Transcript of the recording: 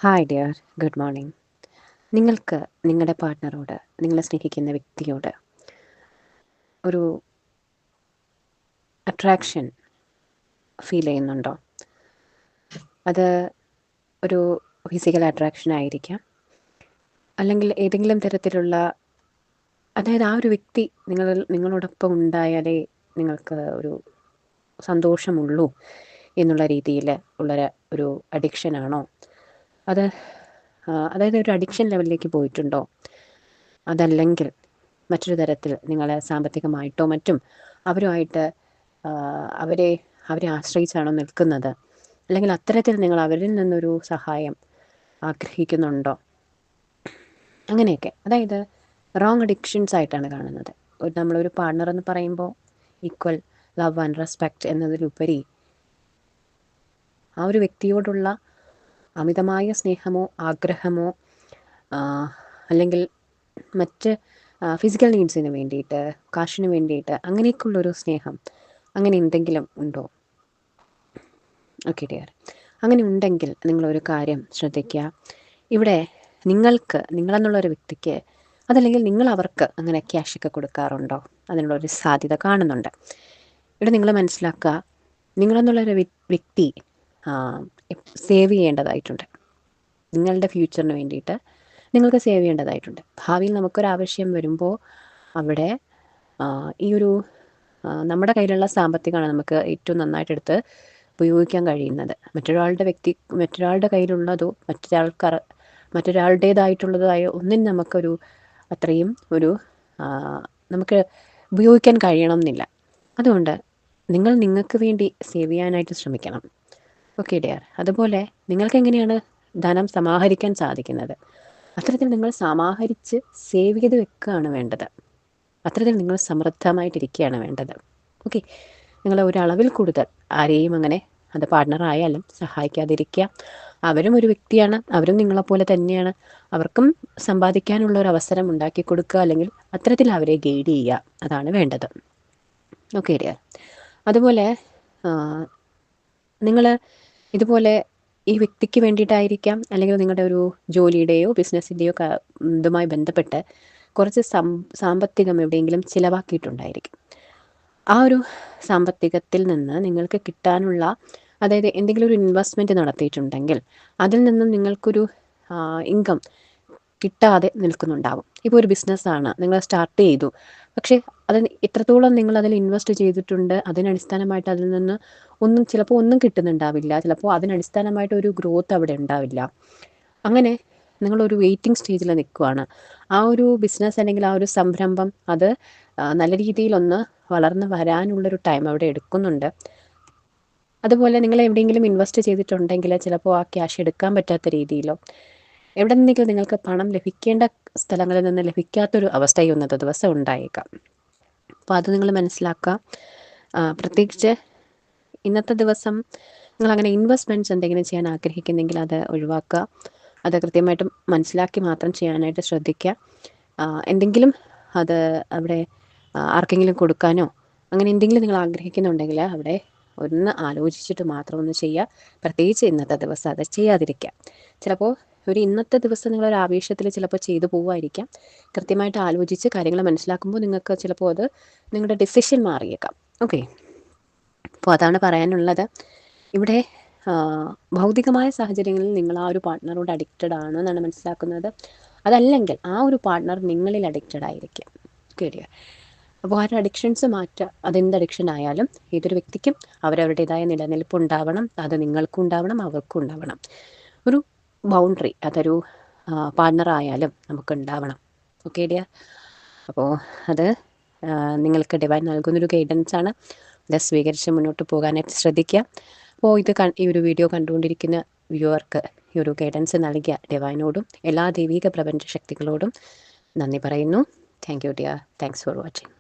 Hi dear, good morning. നിങ്ങൾക്ക് നിങ്ങളുടെ പാർട്ട്ണറോട്, നിങ്ങളെ സ്നേഹിക്കുന്ന വ്യക്തിയോട് ഒരു അട്രാക്ഷൻ ഫീൽ ചെയ്യുന്നുണ്ടോ? അത് ഒരു ഫിസിക്കൽ അട്രാക്ഷൻ ആയിരിക്കാം, അല്ലെങ്കിൽ ഏതെങ്കിലും തരത്തിലുള്ള, അതായത് ആ ഒരു വ്യക്തി നിങ്ങളോടൊപ്പം ഉണ്ടായാലേ നിങ്ങൾക്ക് ഒരു സന്തോഷമുള്ളൂ എന്നുള്ള രീതിയിൽ ഉള്ള ഒരു അഡിക്ഷനാണോ? അത് അതായത് ഒരു അഡിക്ഷൻ ലെവലിലേക്ക് പോയിട്ടുണ്ടോ? അതല്ലെങ്കിൽ മറ്റൊരു തരത്തിൽ നിങ്ങൾ സാമ്പത്തികമായിട്ടോ മറ്റും അവരുമായിട്ട് അവരെ ആശ്രയിച്ചാണോ നിൽക്കുന്നത്? അല്ലെങ്കിൽ അത്തരത്തിൽ നിങ്ങൾ അവരിൽ നിന്നൊരു സഹായം ആഗ്രഹിക്കുന്നുണ്ടോ? അങ്ങനെയൊക്കെ, അതായത് റോങ് അഡിക്ഷൻസ് ആയിട്ടാണ് കാണുന്നത്. നമ്മളൊരു പാർട്ണർ എന്ന് പറയുമ്പോൾ ഈക്വൽ ലവ് ആൻഡ് റെസ്പെക്റ്റ് എന്നതിലുപരി ആ ഒരു വ്യക്തിയോടുള്ള അമിതമായ സ്നേഹമോ ആഗ്രഹമോ അല്ലെങ്കിൽ മറ്റ് ഫിസിക്കൽ നീഡ്സിന് വേണ്ടിയിട്ട്, കാശിന് വേണ്ടിയിട്ട് അങ്ങനെയൊക്കെയുള്ളൊരു സ്നേഹം, അങ്ങനെ എന്തെങ്കിലും ഉണ്ടോ? ഓക്കെ ഡിയർ, അങ്ങനെ ഉണ്ടെങ്കിൽ നിങ്ങളൊരു കാര്യം ശ്രദ്ധിക്കുക. ഇവിടെ നിങ്ങളെന്നുള്ളൊരു വ്യക്തിക്ക്, അതല്ലെങ്കിൽ നിങ്ങൾ അവർക്ക് അങ്ങനെ ക്യാഷൊക്കെ കൊടുക്കാറുണ്ടോ? അതിനുള്ളൊരു സാധ്യത കാണുന്നുണ്ട്. ഇവിടെ നിങ്ങൾ മനസ്സിലാക്കുക, നിങ്ങളെന്നുള്ളൊരു വ്യക്തി സേവ് ചെയ്യേണ്ടതായിട്ടുണ്ട്. നിങ്ങളുടെ ഫ്യൂച്ചറിന് വേണ്ടിയിട്ട് നിങ്ങൾക്ക് സേവ് ചെയ്യേണ്ടതായിട്ടുണ്ട്. ഭാവിയിൽ നമുക്കൊരാവശ്യം വരുമ്പോൾ അവിടെ ഈ ഒരു നമ്മുടെ കയ്യിലുള്ള സാമ്പത്തികമാണ് നമുക്ക് ഏറ്റവും നന്നായിട്ടെടുത്ത് ഉപയോഗിക്കാൻ കഴിയുന്നത്. മറ്റൊരാളുടെ കയ്യിലുള്ളതോ മറ്റൊരാളുടേതായിട്ടുള്ളതായോ ഒന്നിനും നമുക്കൊരു അത്രയും ഒരു നമുക്ക് ഉപയോഗിക്കാൻ കഴിയണം എന്നില്ല. അതുകൊണ്ട് നിങ്ങൾക്ക് വേണ്ടി സേവ് ചെയ്യാനായിട്ട് ശ്രമിക്കണം. Okay dear. അതുപോലെ നിങ്ങൾക്ക് എങ്ങനെയാണ് ധനം സമാഹരിക്കാൻ സാധിക്കുന്നത്? അത്തരത്തിൽ നിങ്ങൾ സമാഹരിച്ച് സേവ് ചെയ്ത് വെക്കുകയാണ് വേണ്ടത്. അത്തരത്തിൽ നിങ്ങൾ സമൃദ്ധമായിട്ടിരിക്കുകയാണ് വേണ്ടത്. ഓക്കെ, നിങ്ങൾ ഒരളവിൽ കൂടുതൽ ആരെയും അങ്ങനെ, അത് പാർട്ട്ണറായാലും സഹായിക്കാതിരിക്കുക. അവരും ഒരു വ്യക്തിയാണ്, അവരും നിങ്ങളെപ്പോലെ തന്നെയാണ്. അവർക്കും സമ്പാദിക്കാനുള്ള ഒരു അവസരം ഉണ്ടാക്കി കൊടുക്കുക, അല്ലെങ്കിൽ അത്തരത്തിൽ അവരെ ഗൈഡ് ചെയ്യുക. അതാണ് വേണ്ടത്. Okay dear. അതുപോലെ നിങ്ങൾ ഇതുപോലെ ഈ വ്യക്തിക്ക് വേണ്ടിയിട്ടായിരിക്കാം, അല്ലെങ്കിൽ നിങ്ങളുടെ ഒരു ജോലിയുടെയോ ബിസിനസ്സിൻ്റെയോ ഇതുമായി ബന്ധപ്പെട്ട് കുറച്ച് സാമ്പത്തികം എവിടെയെങ്കിലും ചിലവാക്കിയിട്ടുണ്ടായിരിക്കും. ആ ഒരു സാമ്പത്തികത്തിൽ നിന്ന് നിങ്ങൾക്ക് കിട്ടാനുള്ള, അതായത് എന്തെങ്കിലും ഒരു ഇൻവെസ്റ്റ്മെൻറ്റ് നടത്തിയിട്ടുണ്ടെങ്കിൽ അതിൽ നിന്നും നിങ്ങൾക്കൊരു ഇൻകം കിട്ടാതെ നിൽക്കുന്നുണ്ടാവും. ഇപ്പോൾ ഒരു ബിസിനസ്സാണ്, നിങ്ങൾ സ്റ്റാർട്ട് ചെയ്തു, പക്ഷേ എത്രത്തോളം നിങ്ങൾ അതിൽ ഇൻവെസ്റ്റ് ചെയ്തിട്ടുണ്ട്, അതിനടിസ്ഥാനമായിട്ട് അതിൽ നിന്ന് ചിലപ്പോൾ ഒന്നും കിട്ടുന്നുണ്ടാവില്ല. ചിലപ്പോൾ അതിനടിസ്ഥാനമായിട്ട് ഒരു ഗ്രോത്ത് അവിടെ ഉണ്ടാവില്ല. അങ്ങനെ നിങ്ങളൊരു വെയിറ്റിംഗ് സ്റ്റേജിൽ നിൽക്കുകയാണ്. ആ ഒരു ബിസിനസ് അല്ലെങ്കിൽ ആ ഒരു സംരംഭം അത് നല്ല രീതിയിലൊന്ന് വളർന്ന് വരാനുള്ളൊരു ടൈം അവിടെ എടുക്കുന്നുണ്ട്. അതുപോലെ നിങ്ങൾ എവിടെയെങ്കിലും ഇൻവെസ്റ്റ് ചെയ്തിട്ടുണ്ടെങ്കിൽ ചിലപ്പോൾ ആ ക്യാഷ് എടുക്കാൻ പറ്റാത്ത രീതിയിലോ എവിടെ നിന്നെങ്കിലും നിങ്ങൾക്ക് പണം ലഭിക്കേണ്ട സ്ഥലങ്ങളിൽ നിന്ന് ലഭിക്കാത്തൊരു അവസ്ഥ ഇന്നത്തെ ദിവസം ഉണ്ടായേക്കാം. അപ്പോൾ അത് നിങ്ങൾ മനസ്സിലാക്കുക. പ്രത്യേകിച്ച് ഇന്നത്തെ ദിവസം നിങ്ങളങ്ങനെ ഇൻവെസ്റ്റ്മെൻറ്റ്സ് എന്തെങ്കിലും ചെയ്യാൻ ആഗ്രഹിക്കുന്നെങ്കിൽ അത് ഒഴിവാക്കുക. അത് കൃത്യമായിട്ടും മനസ്സിലാക്കി മാത്രം ചെയ്യാനായിട്ട് ശ്രദ്ധിക്കുക. എന്തെങ്കിലും അത് അവിടെ ആർക്കെങ്കിലും കൊടുക്കാനോ അങ്ങനെ എന്തെങ്കിലും നിങ്ങൾ ആഗ്രഹിക്കുന്നുണ്ടെങ്കിൽ അവിടെ ഒന്ന് ആലോചിച്ചിട്ട് മാത്രം ഒന്ന് ചെയ്യുക. പ്രത്യേകിച്ച് ഇന്നത്തെ ദിവസം അത് ചെയ്യാതിരിക്കുക. ചിലപ്പോൾ ഇന്നത്തെ ദിവസം നിങ്ങളൊരു ആവേശത്തിൽ ചിലപ്പോൾ ചെയ്തു പോവുമായിരിക്കാം. കൃത്യമായിട്ട് ആലോചിച്ച് കാര്യങ്ങൾ മനസ്സിലാക്കുമ്പോൾ നിങ്ങൾക്ക് ചിലപ്പോൾ അത് നിങ്ങളുടെ ഡിസിഷൻ മാറിയേക്കാം. ഓക്കെ, അപ്പോൾ അതാണ് പറയാനുള്ളത്. ഇവിടെ ഭൗതികമായ സാഹചര്യങ്ങളിൽ നിങ്ങൾ ആ ഒരു പാർട്ട്ണറോട് അഡിക്റ്റഡ് ആണ് എന്നാണ് മനസ്സിലാക്കുന്നത്. അതല്ലെങ്കിൽ ആ ഒരു പാർട്ട്ണർ നിങ്ങളിൽ അഡിക്റ്റഡ് ആയിരിക്കും. കേട്ടോ? അപ്പോൾ ആ ഒരു അഡിക്ഷൻസ് മാറ്റുക. അതെന്ത് അഡിക്ഷൻ ആയാലും ഏതൊരു വ്യക്തിക്കും അവരവരുടേതായ നിലനിൽപ്പ് ഉണ്ടാവണം. അത് നിങ്ങൾക്കും ഉണ്ടാവണം, അവർക്കും ഉണ്ടാവണം. ഒരു ബൗണ്ടറി അതൊരു പാർട്ട്ണറായാലും നമുക്കുണ്ടാവണം. Okay dear. അപ്പോൾ അത് നിങ്ങൾക്ക് ഡിവൈൻ നൽകുന്നൊരു ഗൈഡൻസാണ്. അത് സ്വീകരിച്ച് മുന്നോട്ട് പോകാനായിട്ട് ശ്രദ്ധിക്കുക. അപ്പോൾ ഈ ഒരു വീഡിയോ കണ്ടുകൊണ്ടിരിക്കുന്ന വ്യൂവർക്ക് ഈ ഒരു ഗൈഡൻസ് നൽകിയ ഡിവൈനോടും എല്ലാ ദൈവിക പ്രപഞ്ച ശക്തികളോടും നന്ദി പറയുന്നു. Thank you dear. Thanks for watching.